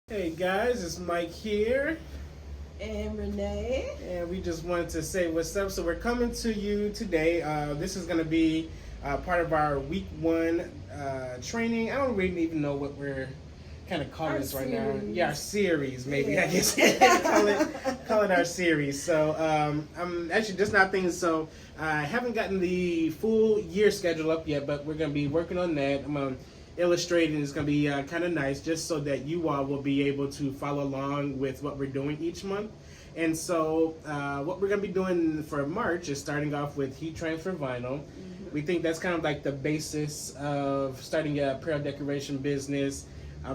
Hey guys, it's Mike here, And Renee. and we just wanted to say what's up. So we're coming to you today. This is going to be part of our week one training. I don't really even know what we're kind of calling Our this right now. series. Yeah, our series, maybe. I Yeah. guess call it our series. So I'm actually just not thinking. So I haven't gotten the full year schedule up yet, but we're going to be working on that. I'm going to illustrating is going to be kind of nice just so that you all will be able to follow along with what we're doing each month. And so what we're going to be doing for March is starting off with heat transfer vinyl. We think that's kind of like the basis of starting a apparel decoration business.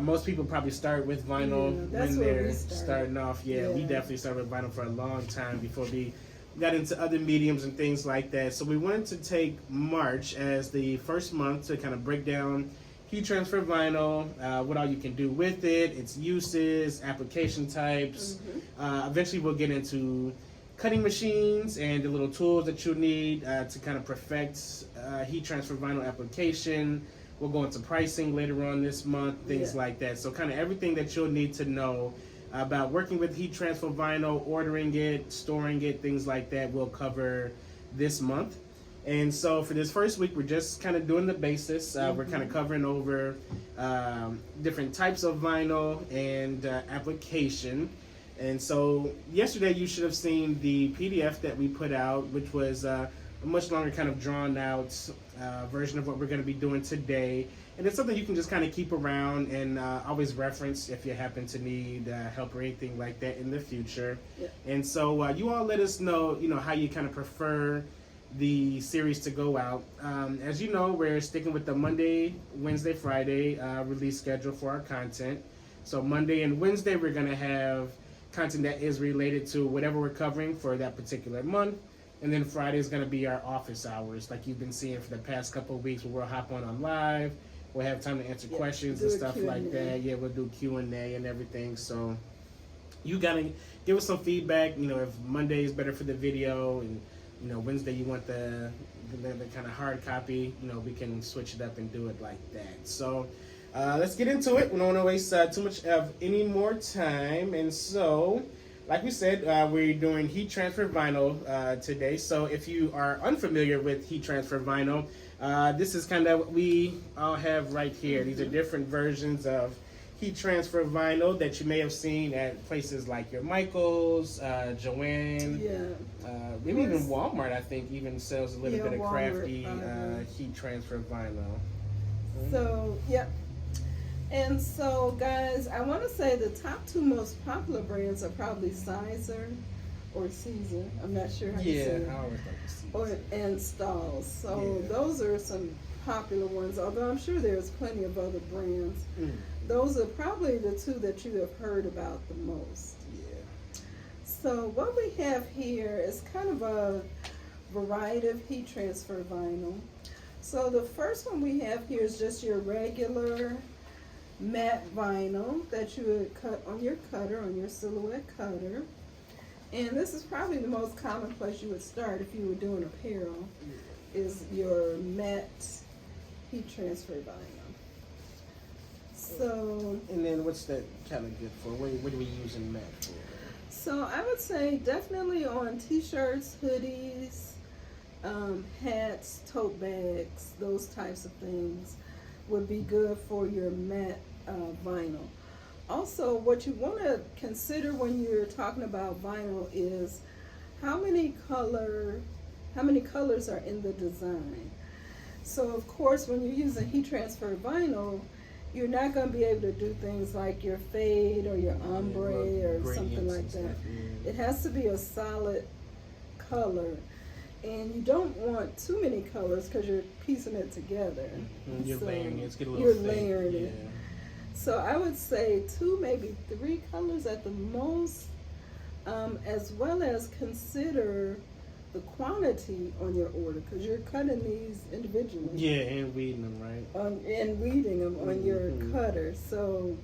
Most people probably start with vinyl that's when where we they're started. starting off. Yeah, we Yeah. definitely started with vinyl for a long time before we got into other mediums and things like that. So we wanted to take March as the first month to kind of break down heat transfer vinyl, what all you can do with it, its uses, application types. Eventually we'll get into cutting machines and the little tools that you'll need to kind of perfect heat transfer vinyl application. We'll go into pricing later on this month, things Yeah. like that. So kind of everything that you'll need to know about working with heat transfer vinyl, ordering it, storing it, things like that, we'll cover this month. And so for this first week, we're just kind of doing the basis. We're kind of covering over different types of vinyl and application. And so yesterday, you should have seen the PDF that we put out, which was a much longer kind of drawn out version of what we're going to be doing today. And it's something you can just kind of keep around and always reference if you happen to need help or anything like that in the future. Yeah. And so you all let us know, how you kind of prefer the series to go out. As you know, we're sticking with the Monday, Wednesday, Friday release schedule for our content. So Monday and Wednesday, we're going to have content that is related to whatever we're covering for that particular month. And then Friday is going to be our office hours, like you've been seeing for the past couple of weeks, where we'll hop on live. We'll have time to answer questions and stuff like that. Yeah, we'll do Q&A and everything. So you got to give us some feedback, if Monday is better for the video and Wednesday you want the kind of hard copy, we can switch it up and do it like that. So let's get into it. We don't want to waste too much of any more time. And so, like we said, we're doing heat transfer vinyl today. So if you are unfamiliar with heat transfer vinyl, this is kind of what we all have right here. These are different versions of heat transfer vinyl that you may have seen at places like your Michaels, Joanne, maybe even Walmart. I think even sells a little bit of crafty heat transfer vinyl. So, And so, guys, I want to say the top two most popular brands are probably Sizer or Caesar. I'm not sure how you say it. I always like Caesar. And Stalls. So those are some popular ones, although I'm sure there's plenty of other brands. Those are probably the two that you have heard about the most. Yeah. So what we have here is kind of a variety of heat transfer vinyl. So the first one we have here is just your regular matte vinyl that you would cut on your cutter, on your silhouette cutter. And this is probably the most common place you would start if you were doing apparel, is your matte heat transfer vinyl. So, and then what's that kind of good for? What are we using matte for? So I would say definitely on t-shirts, hoodies, hats, tote bags, those types of things would be good for your matte vinyl. Also, what you want to consider when you're talking about vinyl is how many colors are in the design. So of course, when you're using heat transfer vinyl, you're not going to be able to do things like your fade or your ombre or something like that. It has to be a solid color. And you don't want too many colors because you're piecing it together. You're layering it. It's getting a you're little layering it. So I would say 2, maybe 3 colors at the most, as well as consider the quantity on your order, because you're cutting these individually. Yeah, and weeding them, right? And weeding them on your cutter. So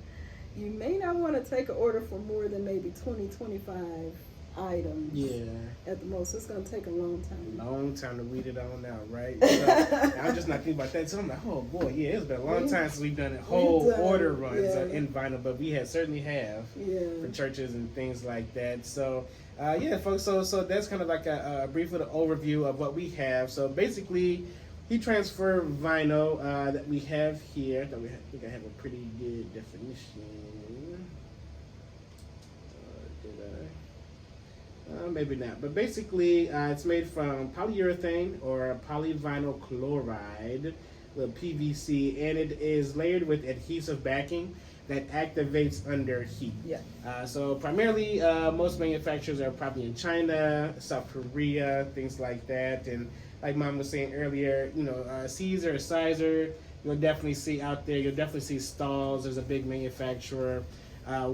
you may not want to take an order for more than maybe 20, 25 items. Yeah. At the most, it's gonna take a long time. Long time to weed it on out, right? So, I'm just not thinking about that. So I'm like, oh boy, yeah, it's been a long time since we've done whole order runs in vinyl, but we certainly have for churches and things like that. So, yeah, folks. So that's kind of like a brief little overview of what we have. So basically, heat transfer vinyl that we have here. I think I have a pretty good definition. Did I? Maybe not, but basically it's made from polyurethane or polyvinyl chloride, the PVC, and it is layered with adhesive backing that activates under heat. Yeah. So primarily, most manufacturers are probably in China, South Korea, things like that. And like Mom was saying earlier, Caesar, Sizer, you'll definitely see out there. You'll definitely see Stalls. There's a big manufacturer.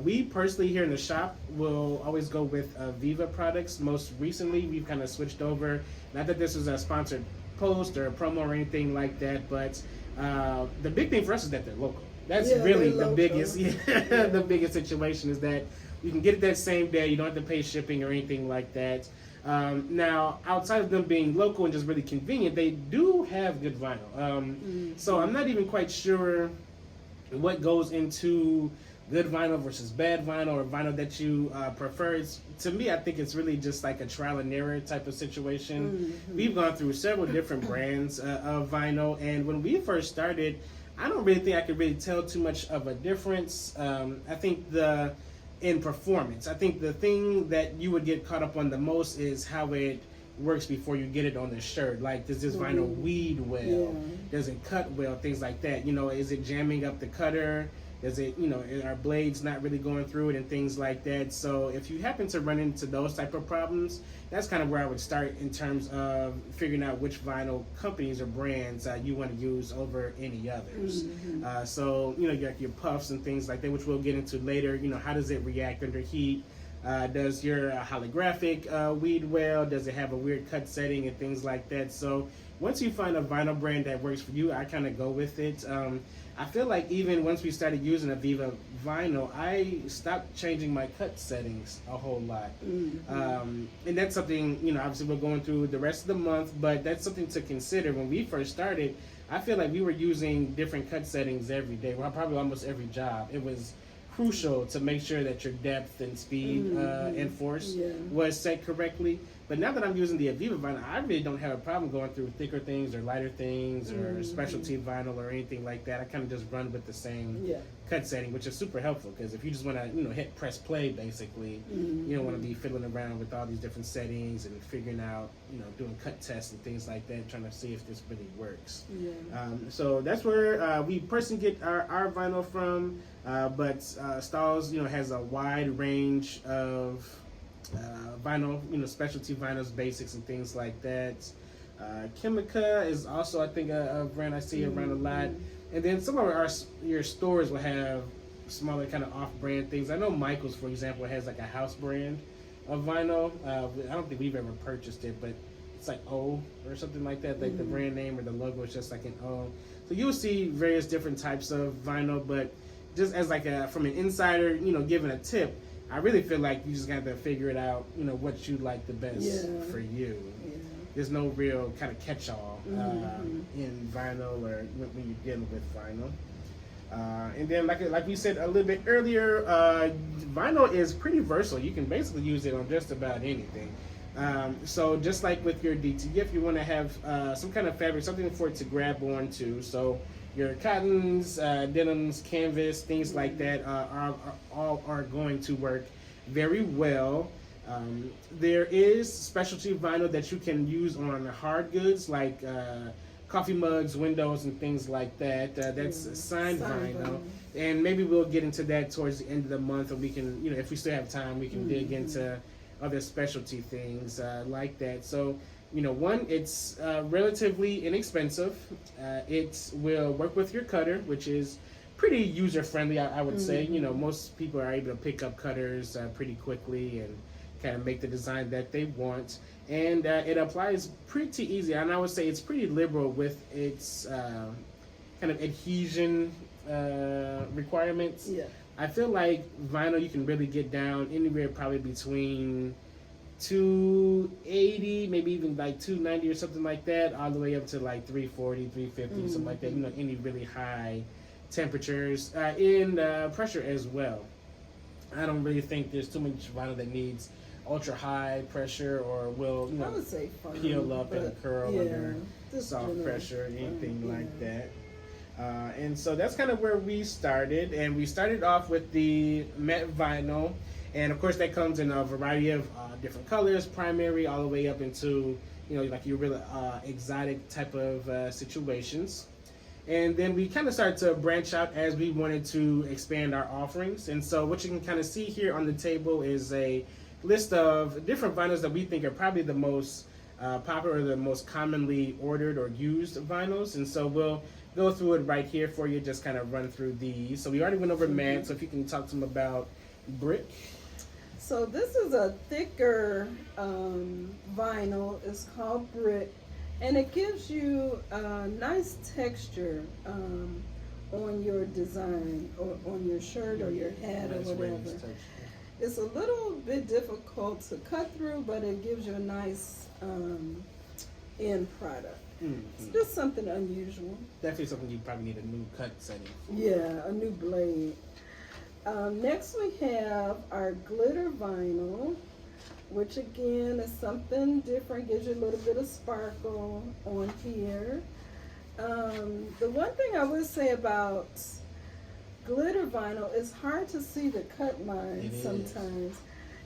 We personally here in the shop will always go with Viva products. Most recently, we've kind of switched over. Not that this is a sponsored post or a promo or anything like that, but the big thing for us is that they're local. That's really the biggest, the biggest situation is that you can get it that same day. You don't have to pay shipping or anything like that. Now, outside of them being local and just really convenient, they do have good vinyl. So I'm not even quite sure what goes into good vinyl versus bad vinyl or vinyl that you prefer. To me, I think it's really just like a trial and error type of situation. We've gone through several different brands of vinyl, and when we first started, I don't really think I could really tell too much of a difference. I think in performance, I think the thing that you would get caught up on the most is how it works before you get it on the shirt. Like, does this vinyl weed well? Does it cut well? Things like that. Is it jamming up the cutter? Does it, are blades not really going through it and things like that? So if you happen to run into those type of problems, that's kind of where I would start in terms of figuring out which vinyl companies or brands you want to use over any others. So, you got your puffs and things like that, which we'll get into later. How does it react under heat? Does your holographic weed well? Does it have a weird cut setting and things like that? So once you find a vinyl brand that works for you, I kind of go with it. I feel like even once we started using Aviva vinyl, I stopped changing my cut settings a whole lot. And that's something, obviously we're going through the rest of the month, but that's something to consider. When we first started, I feel like we were using different cut settings every day. Well, probably almost every job. It was crucial to make sure that your depth and speed and force was set correctly. But now that I'm using the Aviva vinyl, I really don't have a problem going through thicker things or lighter things or specialty vinyl or anything like that. I kind of just run with the same cut setting, which is super helpful because if you just want to, hit press play, basically, you don't want to be fiddling around with all these different settings and figuring out, doing cut tests and things like that, trying to see if this really works. So that's where we personally get our vinyl from. But Stalls, has a wide range of vinyl, specialty vinyls, basics, and things like that. Chemica is also, I think, a brand I see around a lot. And then some of your stores will have smaller kind of off-brand things. I know Michael's, for example, has like a house brand of vinyl. I don't think we've ever purchased it, but it's like O or something like that. Like the brand name or the logo is just like an O. So you'll see various different types of vinyl, but just as like from an insider, giving a tip, I really feel like you just got to figure it out, what you like the best for you. There's no real kind of catch-all in vinyl or when you're dealing with vinyl. And then, like we said a little bit earlier, vinyl is pretty versatile. You can basically use it on just about anything. So just like with your DTF, you want to have some kind of fabric, something for it to grab onto. So your cottons, denims, canvas, things like that are going to work very well. There is specialty vinyl that you can use on hard goods like coffee mugs, windows, and things like that. That's signed vinyl. And maybe we'll get into that towards the end of the month, or we can, if we still have time, we can dig into other specialty things like that. So, one, it's relatively inexpensive. It will work with your cutter, which is pretty user-friendly, I would say. Most people are able to pick up cutters pretty quickly and kind of make the design that they want. And it applies pretty easy. And I would say it's pretty liberal with its kind of adhesion requirements. I feel like vinyl you can really get down anywhere probably between 280, maybe even like 290 or something like that, all the way up to like 340, 350, something like that. Any really high temperatures in pressure as well. I don't really think there's too much vinyl that needs ultra high pressure or will I would say fine, peel up and curl under soft general, pressure, anything like that. And so that's kind of where we started, and we started off with the matte vinyl, and of course that comes in a variety of different colors, primary all the way up into like your really exotic type of situations. And then we kind of started to branch out as we wanted to expand our offerings. And so what you can kind of see here on the table is a list of different vinyls that we think are probably the most popular, the most commonly ordered or used vinyls. And so we'll go through it right here for you, just kind of run through these. So we already went over matte, so if you can talk to them about brick. So this is a thicker vinyl. It's called brick, and it gives you a nice texture on your design or on your shirt or your hat or whatever. It's a little bit difficult to cut through, but it gives you a nice end product. It's just something unusual. Definitely something you probably need a new cut setting for. Yeah, a new blade. Next we have our glitter vinyl, which again is something different, gives you a little bit of sparkle on here. The one thing I would say about glitter vinyl, it's hard to see the cut lines sometimes,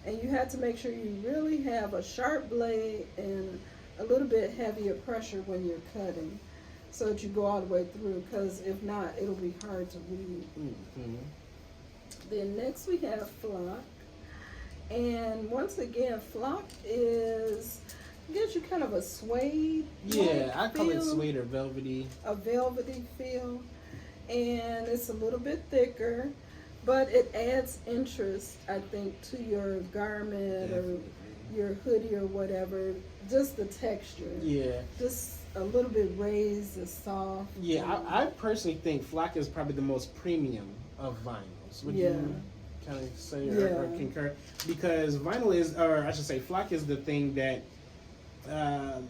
and you have to make sure you really have a sharp blade and a little bit heavier pressure when you're cutting, so that you go all the way through, because if not, it'll be hard to read. Then next we have flock, and once again, flock gives you kind of a suede. Yeah, I call it suede or velvety. A velvety feel, and it's a little bit thicker, but it adds interest, I think, to your garment or your hoodie or whatever. Just the texture. Yeah. Just a little bit raised and soft. Yeah, I personally think flock is probably the most premium of vinyls. Would you kind of say or concur? Because vinyl is, or I should say, flock is the thing that kind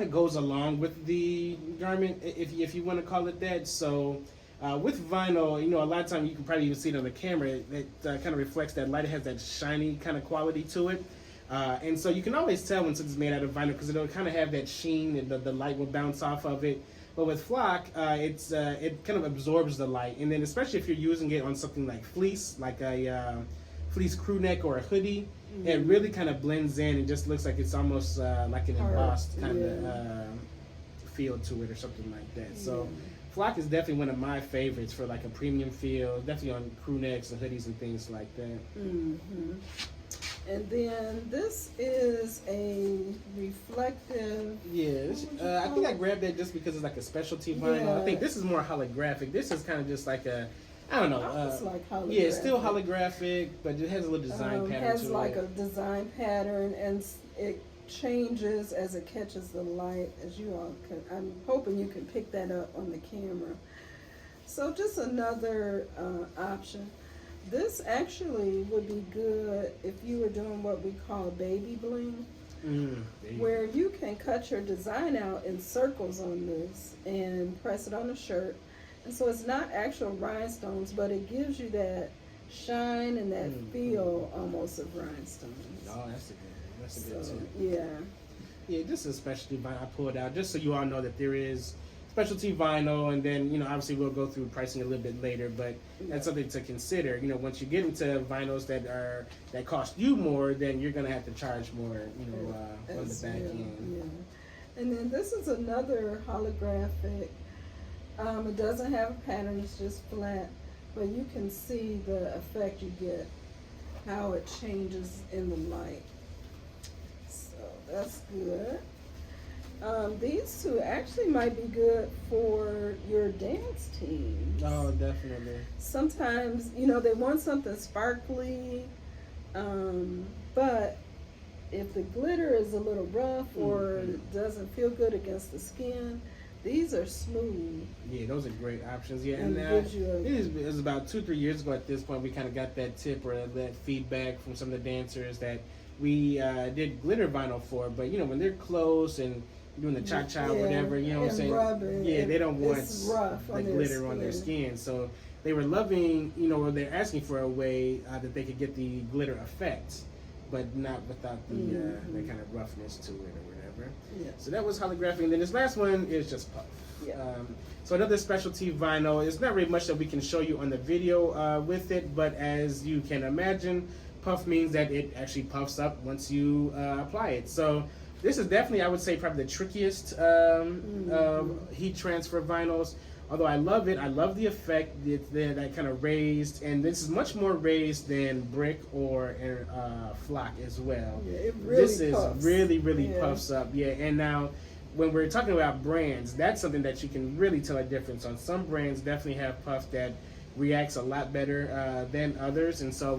of goes along with the garment, if you want to call it that. So with vinyl, a lot of times you can probably even see it on the camera. It kind of reflects that light. It has that shiny kind of quality to it. And so you can always tell when something's made out of vinyl because it'll kind of have that sheen and the light will bounce off of it. But with flock, it kind of absorbs the light. And then especially if you're using it on something like fleece, like a fleece crew neck or a hoodie, it really kind of blends in and just looks like it's almost like an embossed kind of feel to it or something like that. So flock is definitely one of my favorites for like a premium feel, definitely on crew necks and hoodies and things like that. And then this is a reflective. Yes, I think I grabbed that just because it's like a specialty vinyl. Yeah. I think this is more holographic. This is kind of just like a, I don't know. It's like holographic. Yeah, it's still holographic, but it has a little design pattern. It has like a design pattern, and it changes as it catches the light. As you all can, I'm hoping you can pick that up on the camera. So just another option. This actually would be good if you were doing what we call baby bling, where you can cut your design out in circles on this and press it on a shirt. And so it's not actual rhinestones, but it gives you that shine and that feel almost of rhinestones. Oh, that's a good tip. Yeah, this is a specialty vinyl I pulled out just so you all know that there is specialty vinyl, and then obviously we'll go through pricing a little bit later, but that's something to consider. Once you get into vinyls that cost you more, then you're gonna have to charge more on the back end. And then this is another holographic. It doesn't have a pattern, it's just flat, but you can see the effect you get, how it changes in the light. So that's good. These two actually might be good for your dance team. Oh, definitely. Sometimes, they want something sparkly, but if the glitter is a little rough or doesn't feel good against the skin, These are smooth. Yeah, those are great options. Yeah, And and gives you it was about 2-3 years ago at this point we kind of got that tip or that feedback from some of the dancers that we did glitter vinyl for, but you know when they're close and doing the cha-cha or whatever, you know what I'm saying? Rubbing, yeah, they don't want the glitter on their skin, so they were loving, you know, or they're asking for a way that they could get the glitter effect, but not without the kind of roughness to it or whatever. Yeah. So that was holographic, and then this last one is just puff. Yeah. So another specialty vinyl. It's not really much that we can show you on the video with it, but as you can imagine, puff means that it actually puffs up once you apply it. So this is definitely, I would say, probably the trickiest heat transfer vinyls. Although I love it, I love the effect, that kind of raised, and this is much more raised than brick or flock as well. Yeah, it really this puffs. is really puffs up. Yeah, and now when we're talking about brands, that's something that you can really tell a difference on. Some brands definitely have puff that reacts a lot better than others, and so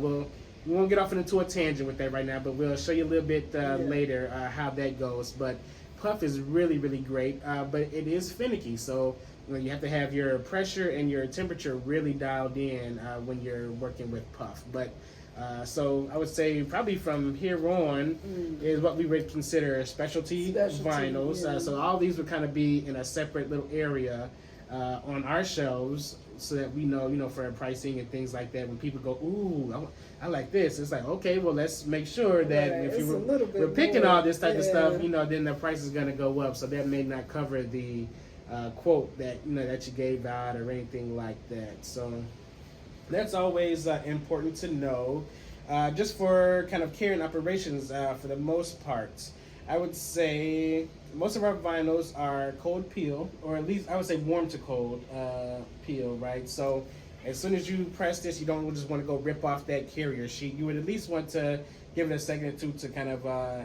we won't get off into a tangent with that right now, but we'll show you a little bit later how that goes. But puff is really great, but it is finicky, so you have to have your pressure and your temperature really dialed in when you're working with puff. But so I would say probably from here on is what we would consider specialty vinyls. Yeah. So all these would kind of be in a separate little area on our shelves, so that we know, you know, for pricing and things like that. When people go, ooh, I like this, it's like, okay, well, let's make sure that if we're picking all this type of stuff, you know, then the price is going to go up. So that may not cover the quote that, you know, that you gave out or anything like that. So that's always important to know. Just for kind of care and operations, for the most part, I would say most of our vinyls are cold peel, or at least I would say warm to cold peel, right? So as soon as you press this, you don't just want to go rip off that carrier sheet. You would at least want to give it a second or two to kind of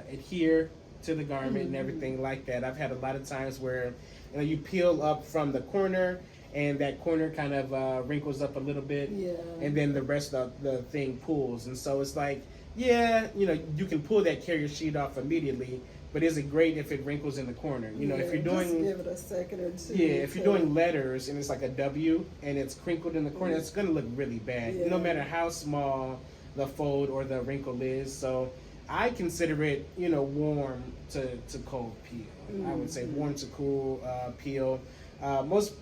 adhere to the garment and everything like that. I've had a lot of times where, you know, you peel up from the corner and that corner kind of wrinkles up a little bit, and then the rest of the thing pulls. And so it's like, yeah, you know, you can pull that carrier sheet off immediately, but is it great if it wrinkles in the corner? You know, if you're doing, just give it a second or two. Yeah, if you're doing letters and it's like a W and it's crinkled in the corner, it's going to look really bad, no matter how small the fold or the wrinkle is. So I consider it, you know, warm to cold peel. I would say warm to cool peel. Most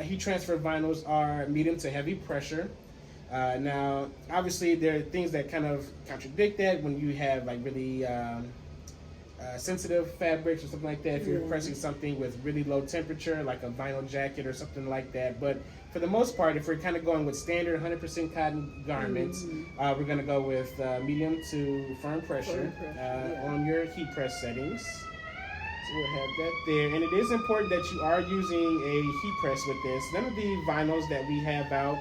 heat transfer vinyls are medium to heavy pressure. Now, obviously, there are things that kind of contradict that when you have like really sensitive fabrics or something like that. If you're pressing something with really low temperature, like a vinyl jacket or something like that. But for the most part, if we're kind of going with standard 100% cotton garments, we're going to go with medium to firm pressure on your heat press settings. So we'll have that there. And it is important that you are using a heat press with this. None of the vinyls that we have out,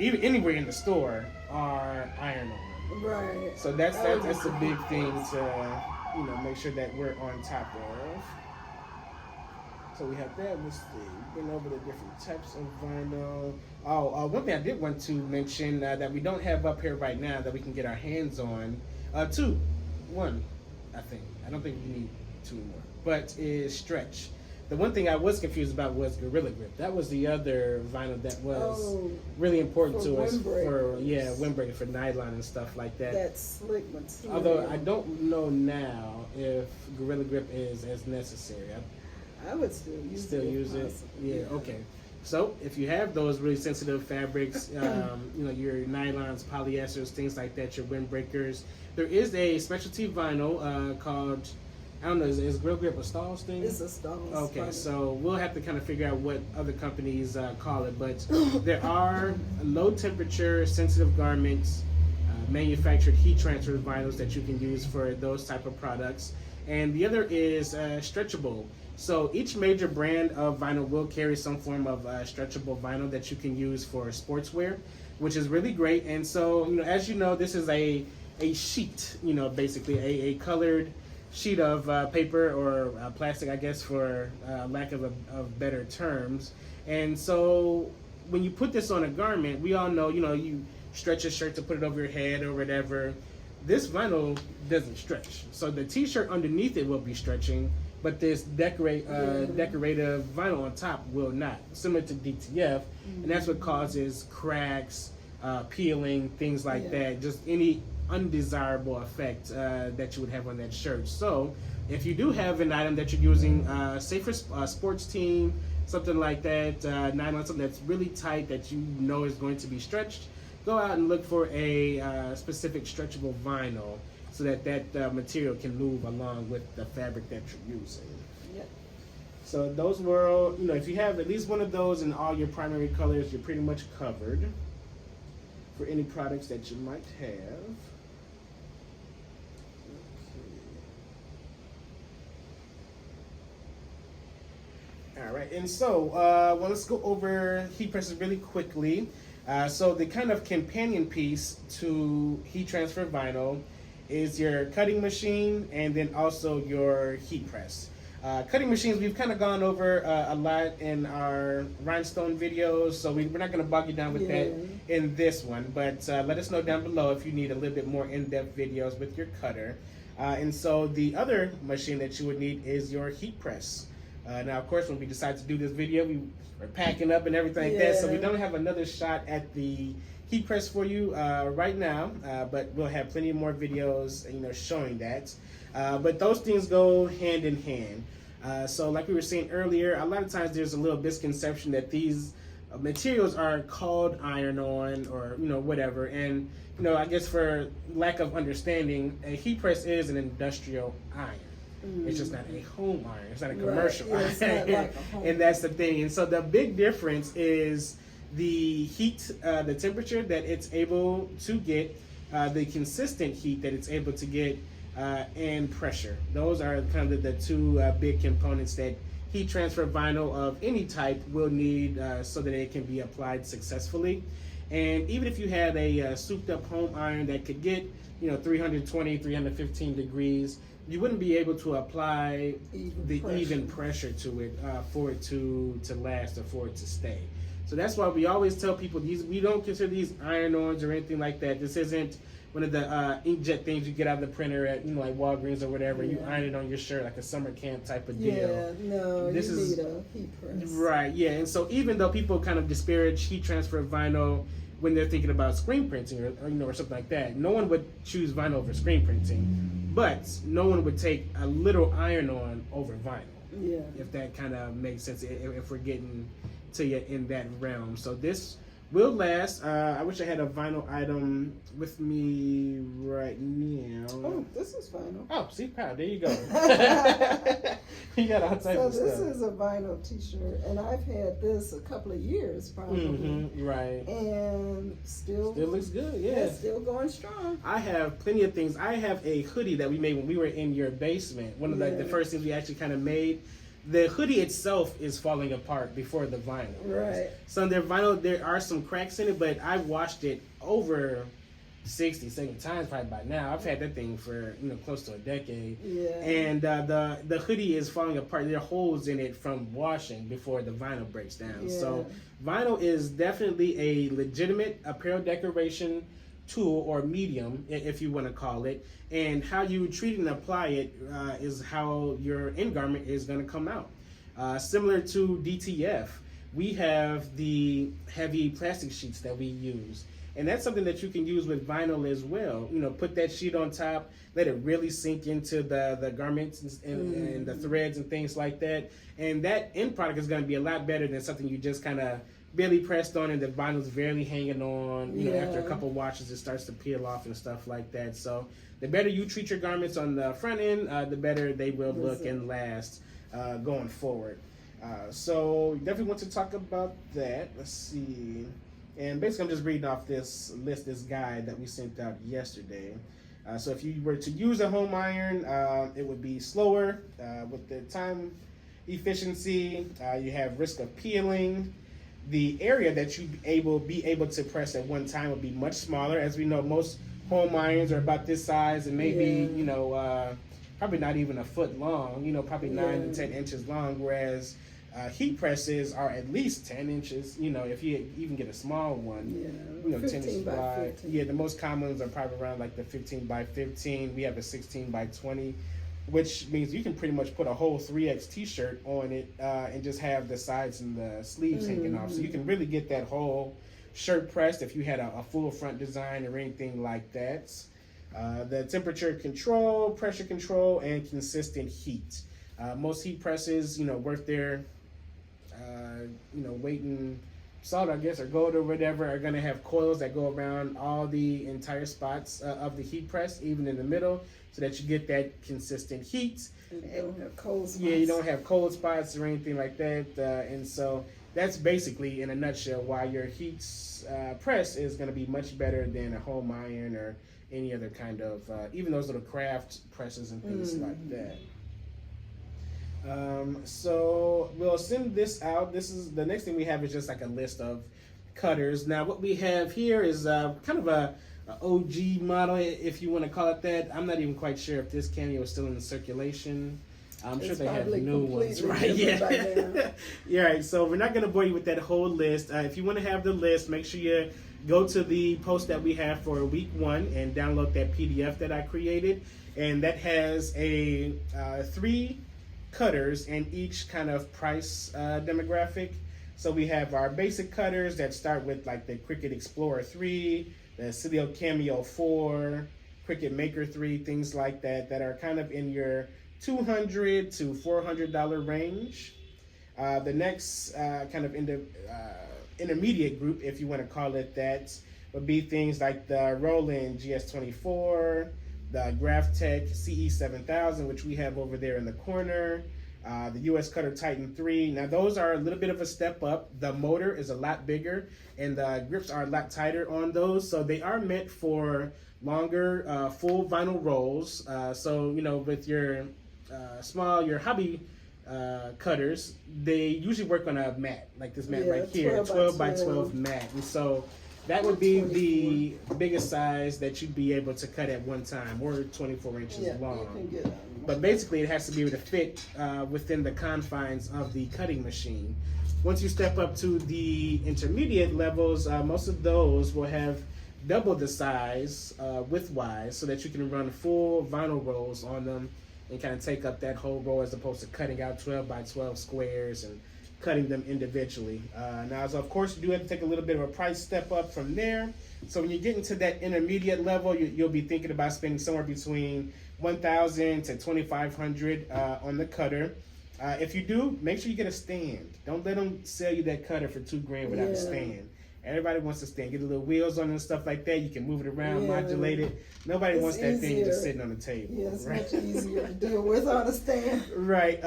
even anywhere in the store, are iron on. Right. So that's a big thing to, you know, make sure that we're on top of. So we have that. Let's see. Been over the different types of vinyl. One thing I did want to mention that we don't have up here right now that we can get our hands on. One, I think. I don't think we need two more. But is stretch. The one thing I was confused about was Gorilla Grip. That was the other vinyl that was really important to us for windbreaker, for nylon and stuff like that. That slick material. Although I don't know now if Gorilla Grip is as necessary. I would still use it. Yeah, okay. So if you have those really sensitive fabrics, you know, your nylons, polyesters, things like that, your windbreakers, there is a specialty vinyl called, I don't know, is Gorilla Grip a Stahls thing? It's a Stahls. Okay, so we'll have to kind of figure out what other companies call it, but there are low temperature sensitive garments, manufactured heat transfer vinyls that you can use for those type of products. And the other is stretchable. So each major brand of vinyl will carry some form of stretchable vinyl that you can use for sportswear, which is really great. And so, you know, as you know, this is a sheet, you know, basically a colored sheet of paper or plastic, I guess, for lack of better terms. And so when you put this on a garment, we all know, you know, you stretch a shirt to put it over your head or whatever. This vinyl doesn't stretch. So the t-shirt underneath it will be stretching, but this decorative vinyl on top will not, similar to DTF, and that's what causes cracks, peeling, things like that, just any undesirable effect that you would have on that shirt. So if you do have an item that you're using, say for a sports team, something like that, nylon, something that's really tight that you know is going to be stretched, go out and look for a specific stretchable vinyl so that material can move along with the fabric that you're using. Yep. So those were, if you have at least one of those in all your primary colors, you're pretty much covered for any products that you might have. All right, and so, let's go over heat presses really quickly. So the kind of companion piece to heat transfer vinyl is your cutting machine and then also your heat press. Cutting machines, we've kind of gone over a lot in our rhinestone videos, so we're not going to bog you down with that in this one, but let us know down below if you need a little bit more in-depth videos with your cutter. And so the other machine that you would need is your heat press. Now, of course, when we decide to do this video, we are packing up and everything like that, so we don't have another shot at the heat press for you right now, but we'll have plenty more videos, showing that. But those things go hand in hand. So like we were saying earlier, a lot of times there's a little misconception that these materials are called iron-on or whatever, and I guess for lack of understanding, a heat press is an industrial iron. It's just not a home iron. It's not a commercial iron. It's not like a home and that's the thing. And so the big difference is the heat, the temperature that it's able to get, the consistent heat that it's able to get, and pressure. Those are kind of the two big components that heat transfer vinyl of any type will need so that it can be applied successfully. And even if you had a souped up home iron that could get 320, 315 degrees, you wouldn't be able to apply even pressure to it for it to last or for it to stay. So that's why we always tell people we don't consider these iron-ons or anything like that. This isn't one of the inkjet things you get out of the printer at like Walgreens or whatever. You iron it on your shirt like a summer camp type of deal. Yeah, no, this you need a heat press. Right, yeah. And so even though people kind of disparage heat transfer vinyl when they're thinking about screen printing or something like that, no one would choose vinyl over screen printing. But no one would take a little iron-on over vinyl. Yeah. If that kind of makes sense, if we're getting to you in that realm. So this will last. I wish I had a vinyl item with me right now. Oh, this is vinyl. Oh, see, there you go. You got all types of stuff. So this is a vinyl t-shirt, and I've had this a couple of years probably. Right. And still looks good, yeah. Still going strong. I have plenty of things. I have a hoodie that we made when we were in your basement. One of the first things we actually kind of made. The hoodie itself is falling apart before the vinyl. Right. So their vinyl, there are some cracks in it, but I washed it over 60, 70 times probably by now. I've had that thing for close to a decade. Yeah. And the hoodie is falling apart. There are holes in it from washing before the vinyl breaks down. Yeah. So vinyl is definitely a legitimate apparel decoration tool or medium, if you want to call it, and how you treat and apply it is how your end garment is going to come out. Similar to DTF, we have the heavy plastic sheets that we use, and that's something that you can use with vinyl as well. Put that sheet on top, let it really sink into the garments and the threads and things like that, and that end product is going to be a lot better than something you just kind of barely pressed on and the vinyl's barely hanging on. After a couple washes it starts to peel off and stuff like that. So the better you treat your garments on the front end, the better they will look and last going forward. So definitely want to talk about that. Let's see. And basically I'm just reading off this list, this guide that we sent out yesterday. So if you were to use a home iron, it would be slower with the time efficiency. You have risk of peeling. The area that you'd be able to press at one time would be much smaller. As we know, most home irons are about this size and maybe, probably not even a foot long, probably 9 to 10 inches long, whereas heat presses are at least 10 inches, if you even get a small one, 10 inches wide. Yeah, the most common ones are probably around like the 15 by 15. We have a 16 by 20 which means you can pretty much put a whole 3X t-shirt on it and just have the sides and the sleeves hanging off. So you can really get that whole shirt pressed if you had a full front design or anything like that. The temperature control, pressure control, and consistent heat. Most heat presses, worth their, weight in salt, I guess, or gold or whatever, are going to have coils that go around all the entire spots of the heat press, even in the middle, so that you get that consistent heat. And you don't have cold spots. Yeah, you don't have cold spots or anything like that. And so that's basically, in a nutshell, why your heat press is going to be much better than a home iron or any other kind of, even those little craft presses and things like that. So we'll send this out. This is the next thing we have is just like a list of cutters. Now what we have here is kind of a OG model, if you want to call it that. I'm not even quite sure if this cameo is still in circulation. I'm sure they have new ones, right? Yeah. Yeah, right. So we're not going to bore you with that whole list. If you want to have the list, make sure you go to the post that we have for week 1 and download that PDF that I created. And that has a 3 cutters in each kind of price demographic. So we have our basic cutters that start with like the Cricut Explorer 3, the Cilio Cameo 4, Cricut Maker 3, things like that are kind of in your $200 to $400 range. The next kind of intermediate group, if you want to call it that, would be things like the Roland GS24, the Graphtec CE7000, which we have over there in the corner, the US Cutter Titan 3. Now those are a little bit of a step up. The motor is a lot bigger and the grips are a lot tighter on those. So they are meant for longer full vinyl rolls. So, with your your hobby cutters, they usually work on a mat, like this mat right here, 12 by 12 mat. And so that would be the biggest size that you'd be able to cut at one time, or 24 inches long. You can get but basically it has to be able to fit within the confines of the cutting machine. Once you step up to the intermediate levels, most of those will have double the size width-wise, so that you can run full vinyl rolls on them and kind of take up that whole roll, as opposed to cutting out 12 by 12 squares and cutting them individually. Now, so of course, you do have to take a little bit of a price step up from there. So when you get into that intermediate level, you'll be thinking about spending somewhere between $1,000 to $2,500 on the cutter. If you do, make sure you get a stand. Don't let them sell you that cutter for $2,000 without a stand. Everybody wants a stand. Get the little wheels on it and stuff like that. You can move it around, modulate it. Nobody wants that thing just sitting on the table. Yeah, it's much easier to deal with on a stand. Right,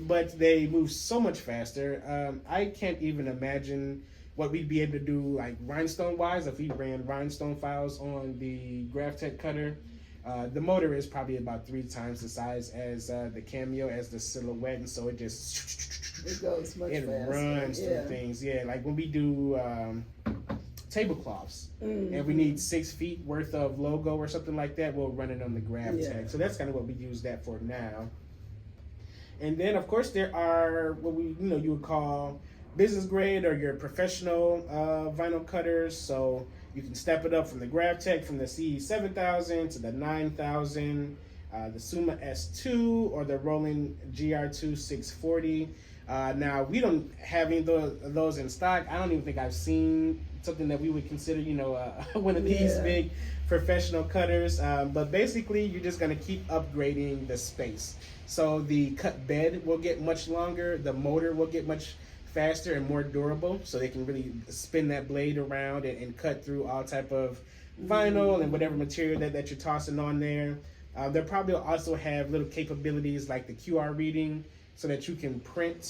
but they move so much faster. I can't even imagine what we'd be able to do, like rhinestone-wise, if we ran rhinestone files on the Graphtec cutter. The motor is probably about 3 times the size as the Cameo, as the Silhouette, and so it just it goes much faster. It runs through things. Yeah, like when we do tablecloths and we need 6 feet worth of logo or something like that, we'll run it on the Graphtec. So that's kind of what we use that for now. And then of course there are what we you would call business grade or your professional vinyl cutters. So you can step it up from the Graphtec, from the CE7000 to the 9000, the Suma S2 or the Roland GR2 640. Now we don't have any of those in stock. I don't even think I've seen something that we would consider, one of these big professional cutters. But basically, you're just going to keep upgrading the space. So the cut bed will get much longer. The motor will get much faster and more durable, so they can really spin that blade around and cut through all type of vinyl and whatever material that you're tossing on there. They'll probably also have little capabilities like the QR reading, so that you can print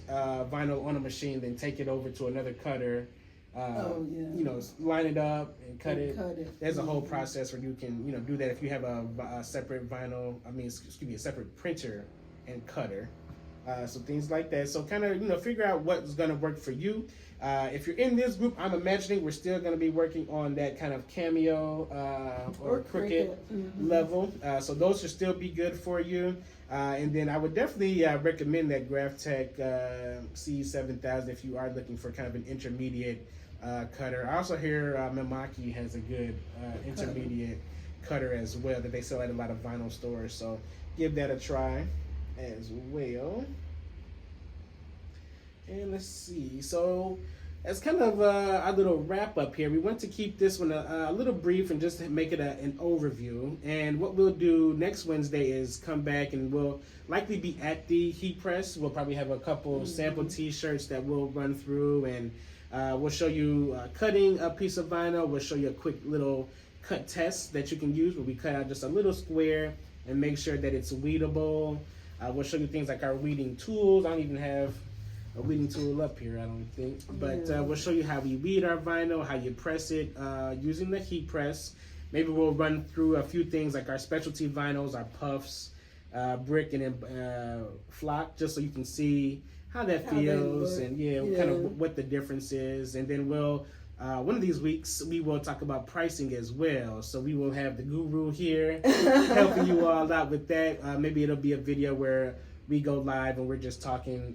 vinyl on a machine, then take it over to another cutter, line it up and cut it. There's a whole process where you can, do that if you have a separate a separate printer and cutter. So things like that. So kind of, figure out what's going to work for you. If you're in this group, I'm imagining we're still going to be working on that kind of Cameo or Cricut level. So those should still be good for you. And then I would definitely recommend that Graphtec CE7000 if you are looking for kind of an intermediate cutter. I also hear Mimaki has a good intermediate cutter as well that they sell at a lot of vinyl stores. So give that a try as well. And let's see. So as kind of a little wrap up here, we want to keep this one a little brief and just make it an overview. And what we'll do next Wednesday is come back and we'll likely be at the heat press. We'll probably have a couple sample t-shirts that we'll run through, and we'll show you cutting a piece of vinyl. We'll show you a quick little cut test that you can use where we cut out just a little square and make sure that it's weedable. We'll show you things like our weeding tools. I don't even have a weeding tool up here, I don't think. But we'll show you how we weed our vinyl, how you press it using the heat press. Maybe we'll run through a few things like our specialty vinyls, our puffs, brick, and flock, just so you can see how that feels and kind of what the difference is. And then we'll, one of these weeks, we will talk about pricing as well. So we will have the guru here helping you all out with that. Maybe it'll be a video where we go live and we're just talking,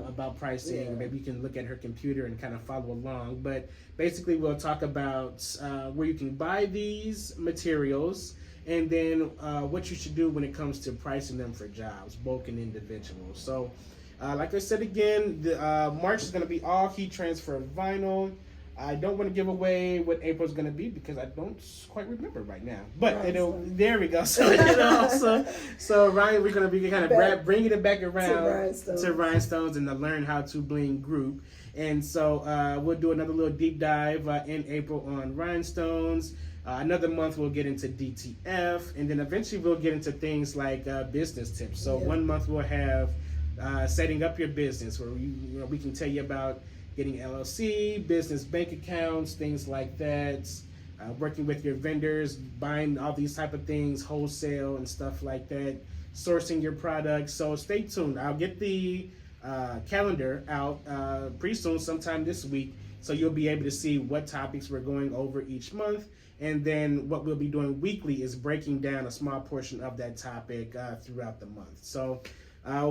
about pricing. Yeah. Maybe you can look at her computer and kind of follow along. But basically, we'll talk about where you can buy these materials, and then what you should do when it comes to pricing them for jobs, bulk and individual. So, like I said again, March is going to be all heat transfer vinyl. I don't want to give away what April's going to be because I don't quite remember right now. But there we go. So Ryan, we're going to be kind of bringing it back around to Rhinestones and the Learn How to Bling group. And so we'll do another little deep dive in April on Rhinestones. Another month we'll get into DTF, and then eventually we'll get into things like business tips. So 1 month we'll have setting up your business, where we can tell you about getting LLC, business bank accounts, things like that, working with your vendors, buying all these type of things, wholesale and stuff like that, sourcing your products. So stay tuned. I'll get the calendar out pretty soon, sometime this week, so you'll be able to see what topics we're going over each month. And then what we'll be doing weekly is breaking down a small portion of that topic throughout the month. So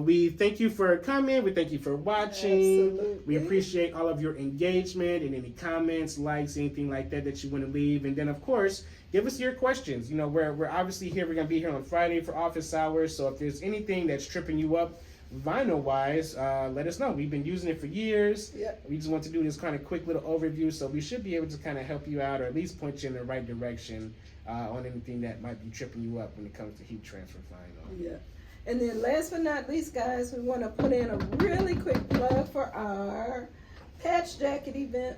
we thank you for coming. We thank you for watching. Absolutely. We appreciate all of your engagement and any comments, likes, anything like that you want to leave. And then, of course, give us your questions. We're obviously here. We're going to be here on Friday for office hours. So if there's anything that's tripping you up vinyl-wise, let us know. We've been using it for years. Yep. We just want to do this kind of quick little overview, so we should be able to kind of help you out, or at least point you in the right direction on anything that might be tripping you up when it comes to heat transfer vinyl. Yeah. And then last but not least, guys, we want to put in a really quick plug for our patch jacket event.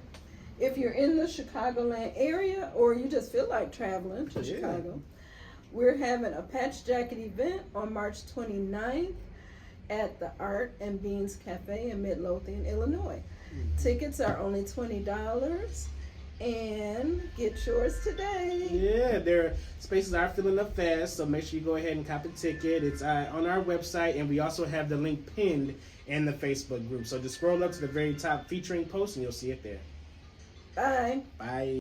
If you're in the Chicagoland area, or you just feel like traveling to Chicago, we're having a patch jacket event on March 29th at the Art and Beans Cafe in Midlothian, Illinois. Tickets are only $20. And get yours today. Yeah, their spaces are filling up fast, so make sure you go ahead and cop a ticket. It's on our website, and we also have the link pinned in the Facebook group. So just scroll up to the very top featuring post, and you'll see it there. Bye. Bye.